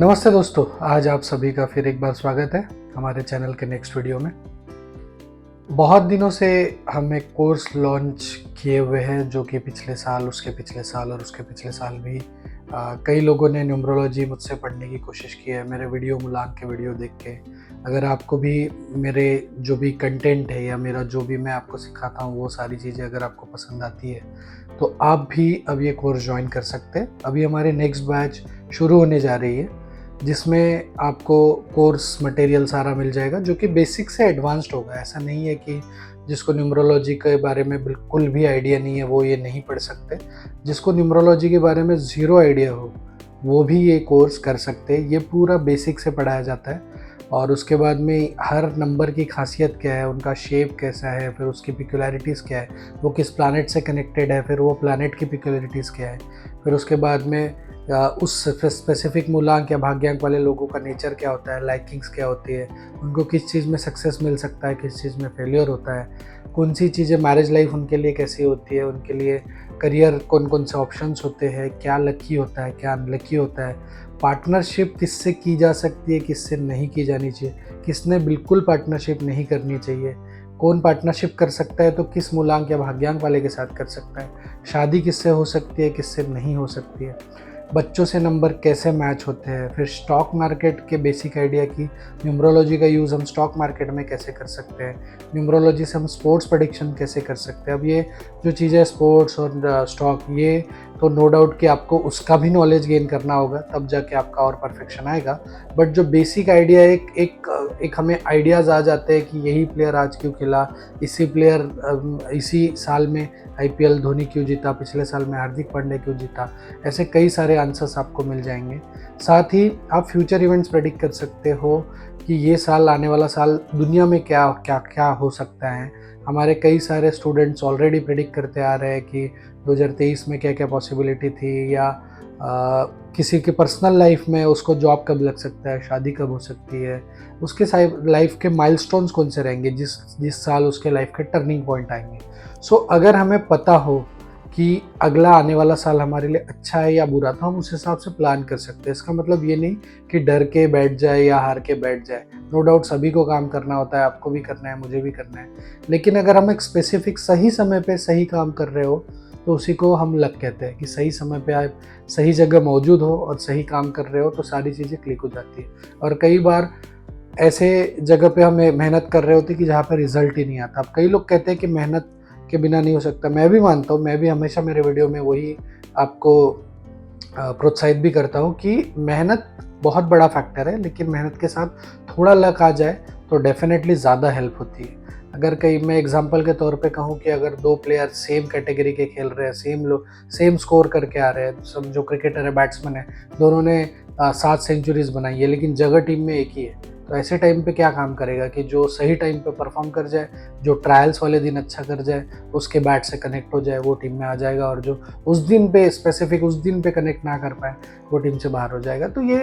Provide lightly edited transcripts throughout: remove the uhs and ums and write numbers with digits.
नमस्ते दोस्तों, आज आप सभी का फिर एक बार स्वागत है हमारे चैनल के नेक्स्ट वीडियो में। बहुत दिनों से हम एक कोर्स लॉन्च किए हुए हैं जो कि पिछले साल, उसके पिछले साल और उसके पिछले साल भी कई लोगों ने न्यूमरोलॉजी मुझसे पढ़ने की कोशिश की है, मेरे वीडियो मुलांक के वीडियो देख के। अगर आपको भी मेरे जो भी कंटेंट है या मेरा जो भी मैं आपको सिखाता हूँ वो सारी चीज़ें अगर आपको पसंद आती है तो आप भी अब ये कोर्स ज्वाइन कर सकते हैं। अभी हमारी नेक्स्ट बैच शुरू होने जा रही है जिसमें आपको कोर्स मटेरियल सारा मिल जाएगा जो कि बेसिक से एडवांस्ड होगा। ऐसा नहीं है कि जिसको न्यूमरोलॉजी के बारे में बिल्कुल भी आइडिया नहीं है वो ये नहीं पढ़ सकते। जिसको न्यूमरोलॉजी के बारे में ज़ीरो आइडिया हो वो भी ये कोर्स कर सकते हैं। ये पूरा बेसिक से पढ़ाया जाता है और उसके बाद में हर नंबर की खासियत क्या है, उनका शेप कैसा है, फिर उसकी पिक्युलरिटीज़ क्या है, वो किस प्लैनेट से कनेक्टेड है, फिर वो प्लैनेट की पिक्युलरिटीज़ क्या है, फिर उसके बाद में उस स्पेसिफिक मूलांक या भाग्यांक वाले लोगों का नेचर क्या होता है, लाइकिंग्स क्या होती है, उनको किस चीज़ में सक्सेस मिल सकता है, किस चीज़ में फेलियर होता है, कौन सी चीज़ें मैरिज लाइफ उनके लिए कैसी होती है, उनके लिए करियर कौन कौन से ऑप्शंस होते हैं, क्या लकी होता है, क्या अनलकी होता है, पार्टनरशिप किससे की जा सकती है, किससे नहीं की जानी चाहिए, किसने बिल्कुल पार्टनरशिप नहीं करनी चाहिए, कौन पार्टनरशिप कर सकता है तो किस मूलांक या भाग्यांक वाले के साथ कर सकता है, शादी किससे हो सकती है, किससे नहीं हो सकती है, बच्चों से नंबर कैसे मैच होते हैं, फिर स्टॉक मार्केट के बेसिक आइडिया की न्यूमरोलॉजी का यूज़ हम स्टॉक मार्केट में कैसे कर सकते हैं, न्यूमरोलॉजी से हम स्पोर्ट्स प्रेडिक्शन कैसे कर सकते हैं। अब ये जो चीज़ें स्पोर्ट्स और स्टॉक, ये तो नो डाउट कि आपको उसका भी नॉलेज गेन करना होगा तब जाके आपका और परफेक्शन आएगा। बट जो बेसिक आइडिया एक हमें आइडियाज़ आ जाते हैं कि यही प्लेयर आज क्यों खेला, इसी साल में आईपीएल धोनी क्यों जीता, पिछले साल में हार्दिक पांड्या क्यों जीता, ऐसे कई सारे आंसर्स आपको मिल जाएंगे। साथ ही आप फ्यूचर इवेंट्स प्रेडिक्ट कर सकते हो कि ये साल, आने वाला साल दुनिया में क्या क्या क्या हो सकता है। हमारे कई सारे स्टूडेंट्स ऑलरेडी प्रेडिक्ट करते आ रहे हैं कि 2023 में क्या क्या पॉसिबिलिटी थी, या किसी की पर्सनल लाइफ में उसको जॉब कब लग सकता है, शादी कब हो सकती है, उसके लाइफ के माइलस्टोन्स कौन से रहेंगे जिस साल उसके लाइफ के टर्निंग पॉइंट आएंगे। सो अगर हमें पता हो कि अगला आने वाला साल हमारे लिए अच्छा है या बुरा, तो हम उस हिसाब से प्लान कर सकते हैं। इसका मतलब ये नहीं कि डर के बैठ जाए या हार के बैठ जाए। नो डाउट सभी को काम करना होता है, आपको भी करना है, मुझे भी करना है। लेकिन अगर हम एक स्पेसिफिक सही समय पे सही काम कर रहे हो तो उसी को हम लक कहते हैं कि सही समय पे आप सही जगह मौजूद हो और सही काम कर रहे हो तो सारी चीज़ें क्लिक हो जाती है। और कई बार ऐसे जगह पे हमें मेहनत कर रहे होते कि जहाँ पे रिजल्ट ही नहीं आता। अब कई लोग कहते हैं कि मेहनत के बिना नहीं हो सकता, मैं भी मानता हूँ, मैं भी हमेशा मेरे वीडियो में वही आपको प्रोत्साहित भी करता हूँ कि मेहनत बहुत बड़ा फैक्टर है, लेकिन मेहनत के साथ थोड़ा लक आ जाए तो डेफिनेटली ज़्यादा हेल्प होती है। अगर कहीं मैं एग्जांपल के तौर पे कहूँ कि अगर दो प्लेयर सेम कैटेगरी के खेल रहे हैं, सेम स्कोर करके आ रहे हैं, सब जो क्रिकेटर है, बैट्समैन है, दोनों ने 7 सेंचुरीज बनाई है लेकिन जगह टीम में एक ही है, तो ऐसे टाइम पे क्या काम करेगा कि जो सही टाइम पे परफॉर्म कर जाए, जो ट्रायल्स वाले दिन अच्छा कर जाए, उसके बैट से कनेक्ट हो जाए, वो टीम में आ जाएगा, और जो उस दिन पे स्पेसिफिक उस दिन पे कनेक्ट ना कर पाए वो टीम से बाहर हो जाएगा। तो ये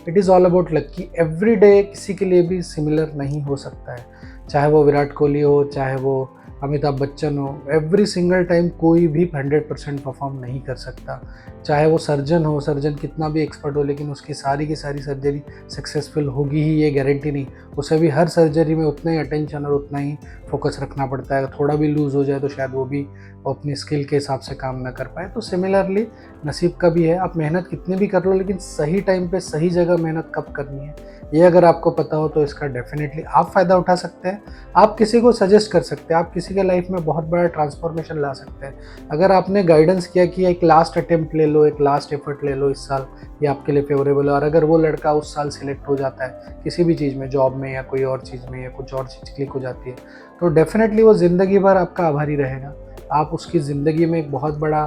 it is all about luck कि एवरी डे किसी के लिए भी सिमिलर नहीं हो सकता है। चाहे वो विराट कोहली हो, चाहे वो अमिताभ बच्चन हो, एवरी सिंगल टाइम कोई भी 100% परफॉर्म नहीं कर सकता। चाहे वो सर्जन हो, सर्जन कितना भी एक्सपर्ट हो, लेकिन उसकी सारी की सारी सर्जरी सक्सेसफुल होगी ही ये गारंटी नहीं। उसे भी हर सर्जरी में उतना ही अटेंशन और उतना ही फोकस रखना पड़ता है। थोड़ा भी लूज़ हो जाए तो शायद वो भी अपनी स्किल के हिसाब से काम ना कर पाए। तो सिमिलरली नसीब का भी है, आप मेहनत कितनी भी कर लो लेकिन सही टाइम पे सही जगह मेहनत कब करनी है ये अगर आपको पता हो तो इसका डेफिनेटली आप फ़ायदा उठा सकते हैं। आप किसी को सजेस्ट कर सकते हैं, आप किसी के लाइफ में बहुत बड़ा ट्रांसफॉर्मेशन ला सकते हैं। अगर आपने गाइडेंस किया कि एक लास्ट अटेम्प्ट ले लो, एक लास्ट एफर्ट ले लो इस साल, ये आपके लिए फेवरेबल है, और अगर वो लड़का उस साल सिलेक्ट हो जाता है किसी भी चीज़ में, जॉब में या कोई और चीज़ में, या कुछ और चीज़ क्लिक हो जाती है, तो डेफिनेटली वो ज़िंदगी भर आपका आभारी रहेगा। आप उसकी ज़िंदगी में एक बहुत बड़ा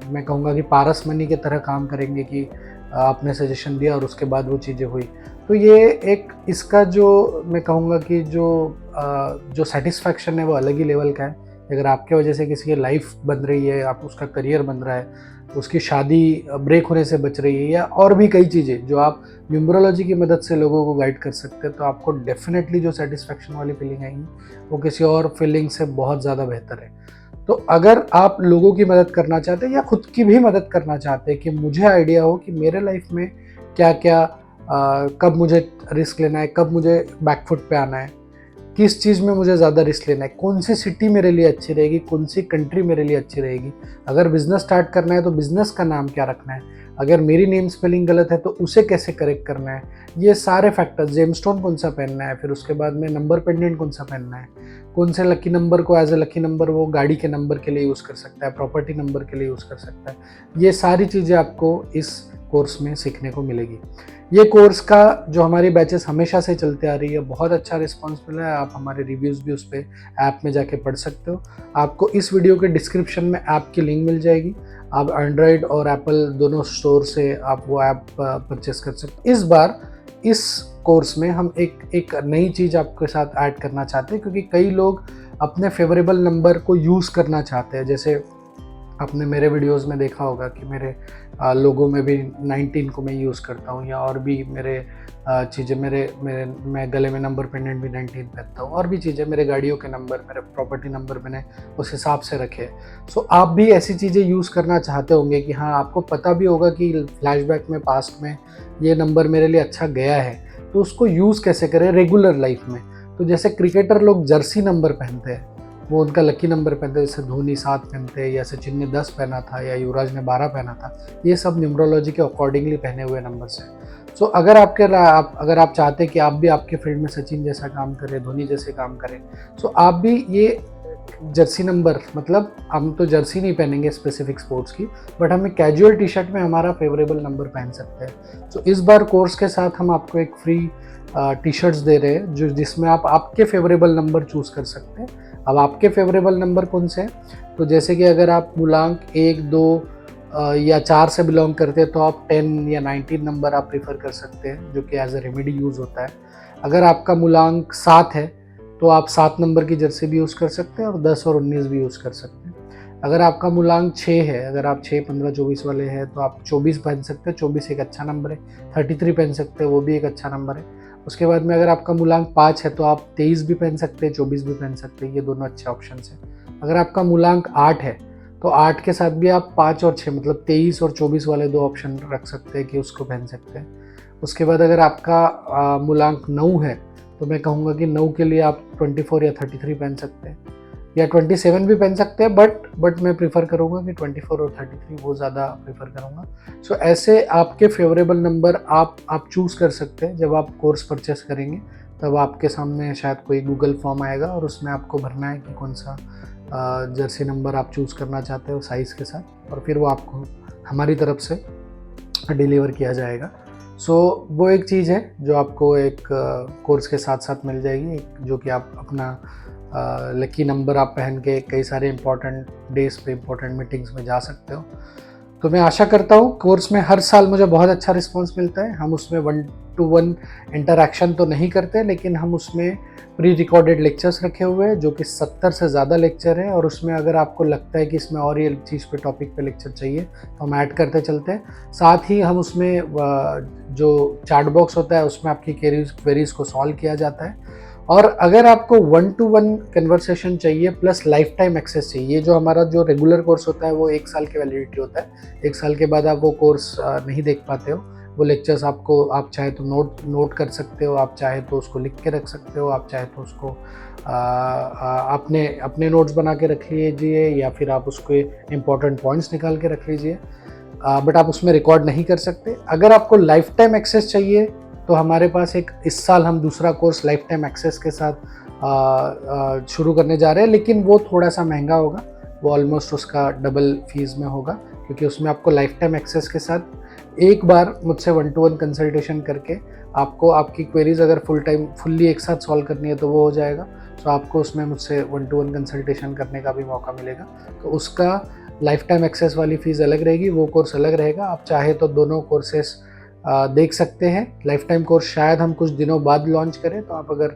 मैं कहूँगा कि पारस मनी की तरह काम करेंगे कि आपने सजेशन दिया और उसके बाद वो चीज़ें हुई। तो ये एक इसका जो मैं कहूँगा कि जो सेटिस्फैक्शन है वो अलग ही लेवल का है। अगर आपके वजह से किसी की लाइफ बन रही है, आप उसका करियर बन रहा है, उसकी शादी ब्रेक होने से बच रही है, या और भी कई चीज़ें जो आप न्यूमरोलॉजी की मदद से लोगों को गाइड कर सकते हैं, तो आपको डेफिनेटली जो सेटिस्फैक्शन वाली फीलिंग आएगी वो किसी और फीलिंग से बहुत ज़्यादा बेहतर है। तो अगर आप लोगों की मदद करना चाहते हैं या खुद की भी मदद करना चाहते हैं कि मुझे आइडिया हो कि मेरे लाइफ में क्या क्या कब मुझे रिस्क लेना है, कब मुझे बैकफुट पे आना है, किस चीज़ में मुझे ज़्यादा रिस्क लेना है, कौन सी सिटी मेरे लिए अच्छी रहेगी, कौन सी कंट्री मेरे लिए अच्छी रहेगी, अगर बिज़नेस स्टार्ट करना है तो बिज़नेस का नाम क्या रखना है, अगर मेरी नेम स्पेलिंग गलत है तो उसे कैसे करेक्ट करना है, ये सारे फैक्टर्स, जेमस्टोन कौन सा पहनना है, फिर उसके बाद में नंबर पेंडेंट कौन सा पहनना है, कौन से लकी नंबर को एज ए लकी नंबर वो गाड़ी के नंबर के लिए यूज़ कर सकता है, प्रॉपर्टी नंबर के लिए यूज़ कर सकता है, ये सारी चीज़ें आपको इस कोर्स में सीखने को मिलेगी। ये कोर्स का जो हमारी बैचेस हमेशा से चलते आ रही है, बहुत अच्छा रिस्पॉन्स मिला है। आप हमारे रिव्यूज़ भी उस पर ऐप में जाके पढ़ सकते हो। आपको इस वीडियो के डिस्क्रिप्शन में ऐप की लिंक मिल जाएगी। आप एंड्रॉयड और एप्पल दोनों स्टोर से आप वो ऐप परचेस कर सकते हो। इस बार इस कोर्स में हम एक नई चीज़ आपके साथ ऐड करना चाहते हैं, क्योंकि कई लोग अपने फेवरेबल नंबर को यूज़ करना चाहते हैं। जैसे आपने मेरे वीडियोस में देखा होगा कि मेरे लोगों में भी 19 को मैं यूज़ करता हूँ, या और भी मेरे चीज़ें मैं गले में नंबर पेंडेंट भी 19 पहनता हूँ, और भी चीज़ें, मेरे गाड़ियों के नंबर, मेरे प्रॉपर्टी नंबर मैंने उस हिसाब से रखे। सो आप भी ऐसी चीज़ें यूज़ करना चाहते होंगे कि हाँ, आपको पता भी होगा कि फ्लैशबैक में, पास्ट में ये नंबर मेरे लिए अच्छा गया है, तो उसको यूज़ कैसे करें रेगुलर लाइफ में। तो जैसे क्रिकेटर लोग जर्सी नंबर पहनते हैं, वो उनका लकी नंबर पहनते हैं, जैसे धोनी 7 पहनते हैं, या सचिन ने 10 पहना था, या युवराज ने 12 पहना था। ये सब न्यूमरोलॉजी के अकॉर्डिंगली पहने हुए नंबर्स हैं। सो अगर अगर आप चाहते हैं कि आप भी आपके फील्ड में सचिन जैसा काम करें, धोनी जैसे काम करें, सो आप भी ये जर्सी नंबर, मतलब हम तो जर्सी नहीं पहनेंगे स्पेसिफिक स्पोर्ट्स की, बट हम एक कैजुअल टी शर्ट में हमारा फेवरेबल नंबर पहन सकते हैं। सो इस बार कोर्स के साथ हम आपको एक फ्री टी शर्ट्स दे रहे हैं, जिसमें आप आपके फेवरेबल नंबर चूज़ कर सकते हैं। अब आपके फेवरेबल नंबर कौन से हैं? तो जैसे कि अगर आप मूलांक 1, 2 या 4 से बिलोंग करते हैं, तो आप 10 या 19 नंबर आप प्रीफर कर सकते हैं, जो कि एज ए रेमेडी यूज़ होता है। अगर आपका मूलांक 7 है, तो आप 7 नंबर की जर्सी भी यूज़ कर सकते हैं, और 10 और 19 भी यूज़ कर सकते हैं। अगर आपका मूलांक 6 है, अगर आप 6, 15, 24 वाले हैं, तो आप 24 पहन सकते हैं, 24 एक अच्छा नंबर है। 33 पहन सकते हैं, वो भी एक अच्छा नंबर है। उसके बाद में अगर आपका मूलांक 5 है, तो आप 23 भी पहन सकते हैं, 24 भी पहन सकते हैं, ये दोनों अच्छे ऑप्शन हैं। अगर आपका मूलांक 8 है, तो 8 के साथ भी आप 5 और 6, मतलब 23 और 24 वाले 2 ऑप्शन रख सकते हैं कि उसको पहन सकते हैं। उसके बाद अगर आपका मूलांक 9 है, तो मैं कहूँगा कि 9 के लिए आप 24 या 33 पहन सकते हैं, या 27 भी पहन सकते हैं, बट मैं प्रीफर करूँगा कि 24 और 33 वो ज़्यादा प्रीफर करूँगा। सो ऐसे आपके फेवरेबल नंबर आप चूज़ कर सकते हैं। जब आप कोर्स परचेस करेंगे, तब आपके सामने शायद कोई गूगल फॉर्म आएगा, और उसमें आपको भरना है कि कौन सा जर्सी नंबर आप चूज़ करना चाहते हो साइज़ के साथ, और फिर वो आपको हमारी तरफ से डिलीवर किया जाएगा। सो वो एक चीज़ है जो आपको एक कोर्स के साथ साथ मिल जाएगी, जो कि आप अपना लकी नंबर आप पहन के कई सारे इंपॉर्टेंट डेज पे, इंपॉर्टेंट मीटिंग्स में जा सकते हो। तो मैं आशा करता हूँ, कोर्स में हर साल मुझे बहुत अच्छा रिस्पांस मिलता है। हम उसमें 1-to-1 इंटरैक्शन तो नहीं करते, लेकिन हम उसमें प्री रिकॉर्डेड लेक्चर्स रखे हुए हैं, जो कि 70 से ज़्यादा लेक्चर है। और उसमें अगर आपको लगता है कि इसमें और ये चीज़ पे, टॉपिक पे लेक्चर चाहिए, तो हम ऐड करते चलते हैं। साथ ही हम उसमें जो चैट बॉक्स होता है, उसमें आपकी क्वेरीज को सॉल्व किया जाता है। और अगर आपको 1-to-1 कन्वर्सेशन चाहिए प्लस लाइफ टाइम एक्सेस चाहिए, ये जो हमारा जो रेगुलर कोर्स होता है वो 1 साल की वैलिडिटी होता है। 1 साल के बाद आप वो कोर्स नहीं देख पाते हो। वो लेक्चर्स आपको, आप चाहे तो नोट कर सकते हो, आप चाहे तो उसको लिख के रख सकते हो, आप चाहे तो उसको अपने नोट्स बना के रख लीजिए, या फिर आप उसको इम्पोर्टेंट पॉइंट्स निकाल के रख लीजिए, बट आप उसमें रिकॉर्ड नहीं कर सकते। अगर आपको लाइफ टाइम एक्सेस चाहिए, तो हमारे पास इस साल हम दूसरा कोर्स लाइफ टाइम एक्सेस के साथ शुरू करने जा रहे हैं, लेकिन वो थोड़ा सा महंगा होगा। वो ऑलमोस्ट उसका डबल फीस में होगा, क्योंकि उसमें आपको लाइफ टाइम एक्सेस के साथ एक बार मुझसे 1-to-1 कंसल्टेशन करके आपको आपकी क्वेरीज अगर फुल्ली एक साथ सॉल्व करनी है, तो वो हो जाएगा। तो आपको उसमें मुझसे 1-to-1 कंसल्टेशन करने का भी मौका मिलेगा। तो उसका लाइफ टाइम एक्सेस वाली फ़ीस अलग रहेगी, वो कोर्स अलग रहेगा। आप चाहे तो दोनों कोर्सेस देख सकते हैं। लाइफ टाइम कोर्स शायद हम कुछ दिनों बाद लॉन्च करें, तो आप अगर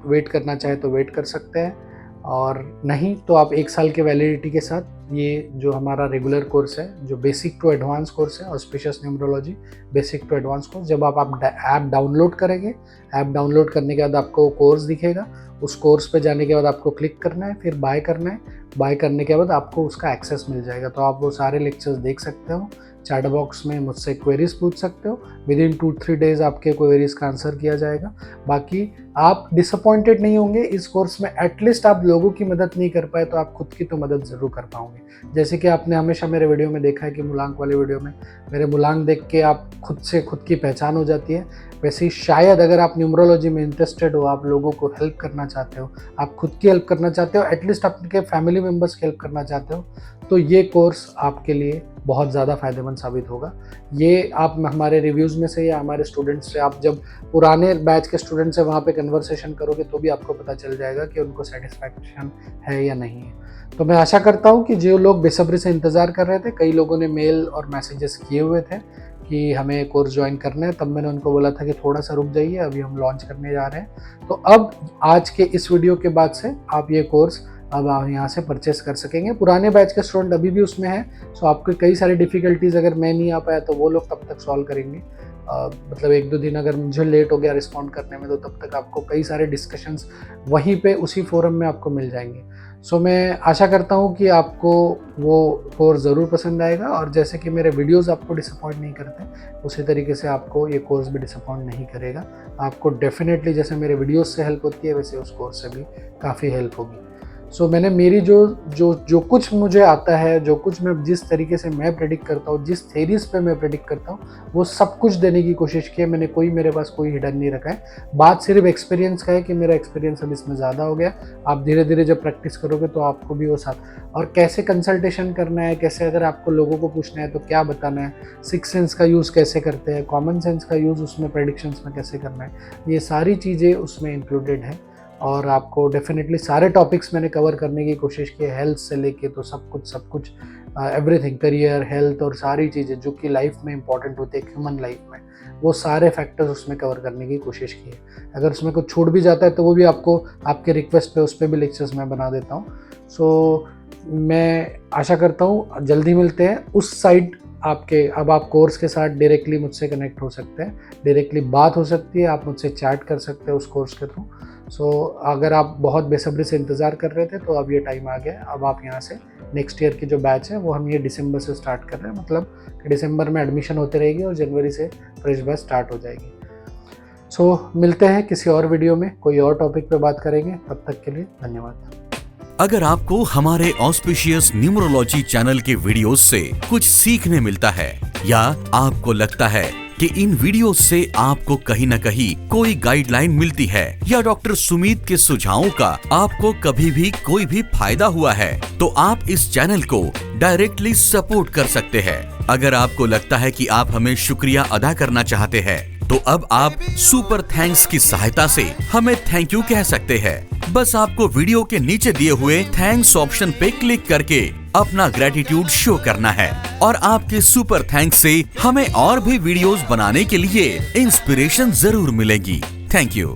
वेट करना चाहें तो वेट कर सकते हैं, और नहीं तो आप 1 साल के वैलिडिटी के साथ ये जो हमारा रेगुलर कोर्स है, जो बेसिक टू एडवांस कोर्स है, auspicious numerology basic to advance course, जब आप ऐप डाउनलोड करेंगे, ऐप डाउनलोड करने के बाद आपको कोर्स दिखेगा। उस कोर्स पे जाने के बाद आपको क्लिक करना है, फिर बाय करना है। बाय करने के बाद आपको उसका एक्सेस मिल जाएगा, तो आप वो सारे लेक्चर्स देख सकते हो चैट बॉक्स में मुझसे क्वेरीज पूछ सकते हो। विद इन 2-3 डेज आपके क्वेरीज का आंसर किया जाएगा। बाकी आप डिसअपॉइंटेड नहीं होंगे इस कोर्स में। एटलीस्ट आप लोगों की मदद नहीं कर पाए तो आप खुद की तो मदद ज़रूर कर पाओगे। जैसे कि आपने हमेशा मेरे वीडियो में देखा है कि मूलांक वाले वीडियो में मेरे मूलांक देख के आप खुद से खुद की पहचान हो जाती है। वैसे ही शायद अगर आप न्यूमरोलॉजी में इंटरेस्टेड हो, आप लोगों को हेल्प करना चाहते हो, आप खुद की हेल्प करना चाहते हो, एटलीस्ट आपके फैमिली मेम्बर्स की हेल्प करना चाहते हो, तो ये कोर्स आपके लिए बहुत ज़्यादा फ़ायदेमंद साबित होगा। ये आप हमारे रिव्यूज़ में से या हमारे स्टूडेंट्स से, आप जब पुराने बैच के स्टूडेंट से वहाँ पे कन्वर्सेशन करोगे तो भी आपको पता चल जाएगा कि उनको सेटिस्फैक्शन है या नहीं है। तो मैं आशा करता हूँ कि जो लोग बेसब्री से इंतज़ार कर रहे थे, कई लोगों ने मेल और मैसेजेस किए हुए थे कि हमें कोर्स ज्वाइन करना है, तब मैंने उनको बोला था कि थोड़ा सा रुक जाइए, अभी हम लॉन्च करने जा रहे हैं। तो अब आज के इस वीडियो के बाद से आप ये कोर्स अब आप यहाँ से परचेस कर सकेंगे। पुराने बैच के स्टूडेंट अभी भी उसमें हैं, सो आपको कई सारी डिफ़िकल्टीज़ अगर मैं नहीं आ पाया तो वो लोग तब तक सॉल्व करेंगे। मतलब 1-2 दिन अगर मुझे लेट हो गया रिस्पॉन्ड करने में तो तब तक आपको कई सारे डिस्कशंस वहीं पे उसी फोरम में आपको मिल जाएंगे। सो मैं आशा करता हूँ कि आपको वो कोर्स ज़रूर पसंद आएगा, और जैसे कि मेरे वीडियोस आपको डिसअपॉइंट नहीं करते, उसी तरीके से आपको ये कोर्स भी डिसअपॉइंट नहीं करेगा। आपको डेफिनेटली जैसे मेरे वीडियोस से हेल्प होती है वैसे उस कोर्स से भी काफ़ी हेल्प होगी। सो मैंने मेरी जो कुछ मुझे आता है, जो कुछ मैं जिस तरीके से मैं प्रेडिक्ट करता हूँ, जिस थेरीज पे मैं प्रेडिक्ट करता हूँ, वो सब कुछ देने की कोशिश की है मैंने। मेरे पास कोई हिडन नहीं रखा है। बात सिर्फ एक्सपीरियंस का है कि मेरा एक्सपीरियंस अब इसमें ज़्यादा हो गया। आप धीरे धीरे जब प्रैक्टिस करोगे तो आपको भी वो साथ, और कैसे कंसल्टेशन करना है, कैसे अगर आपको लोगों को पूछना है तो क्या बताना है, सिक्स सेंस का यूज़ कैसे करते हैं, कॉमन सेंस का यूज़ उसमें प्रेडिक्शंस में कैसे करना है, ये सारी चीज़ें उसमें इंक्लूडेड है। और आपको डेफिनेटली सारे टॉपिक्स मैंने कवर करने की कोशिश की है, हेल्थ से लेके तो सब कुछ एवरीथिंग, करियर, हेल्थ और सारी चीज़ें जो कि लाइफ में इंपॉर्टेंट होते हैं, ह्यूमन लाइफ में, वो सारे फैक्टर्स उसमें कवर करने की कोशिश की है। अगर उसमें कुछ छूट भी जाता है तो वो भी आपको आपके रिक्वेस्ट पे उस पर भी लेक्चर्स मैं बना देता हूँ। सो मैं आशा करता हूँ जल्दी मिलते हैं उस साइड आपके। अब आप कोर्स के साथ डायरेक्टली मुझसे कनेक्ट हो सकते हैं, डायरेक्टली बात हो सकती है, आप मुझसे चैट कर सकते हैं उस कोर्स के थ्रू। सो अगर आप बहुत बेसब्री से इंतज़ार कर रहे थे तो अब ये टाइम आ गया है। अब आप यहाँ से नेक्स्ट ईयर की जो बैच है वो हम ये दिसंबर से स्टार्ट कर रहे हैं, मतलब दिसंबर में एडमिशन होते रहेगी और जनवरी से फ्रेश बैच स्टार्ट हो जाएगी। सो मिलते हैं किसी और वीडियो में, कोई और टॉपिक पे बात करेंगे। तब तक के लिए धन्यवाद। अगर आपको हमारे ऑस्पिशियस न्यूमरोलॉजी चैनल के वीडियोस से कुछ सीखने मिलता है, या आपको लगता है कि इन वीडियोस से आपको कहीं न कहीं कोई गाइडलाइन मिलती है, या डॉक्टर सुमित के सुझावों का आपको कभी भी कोई भी फायदा हुआ है, तो आप इस चैनल को डायरेक्टली सपोर्ट कर सकते हैं। अगर आपको लगता है कि आप हमें शुक्रिया अदा करना चाहते हैं, तो अब आप सुपर थैंक्स की सहायता से हमें थैंक यू कह सकते हैं। बस आपको वीडियो के नीचे दिए हुए थैंक्स ऑप्शन पे क्लिक करके अपना ग्रेटिट्यूड शो करना है, और आपके सुपर थैंक्स से हमें और भी वीडियोस बनाने के लिए इंस्पिरेशन जरूर मिलेगी। Thank you.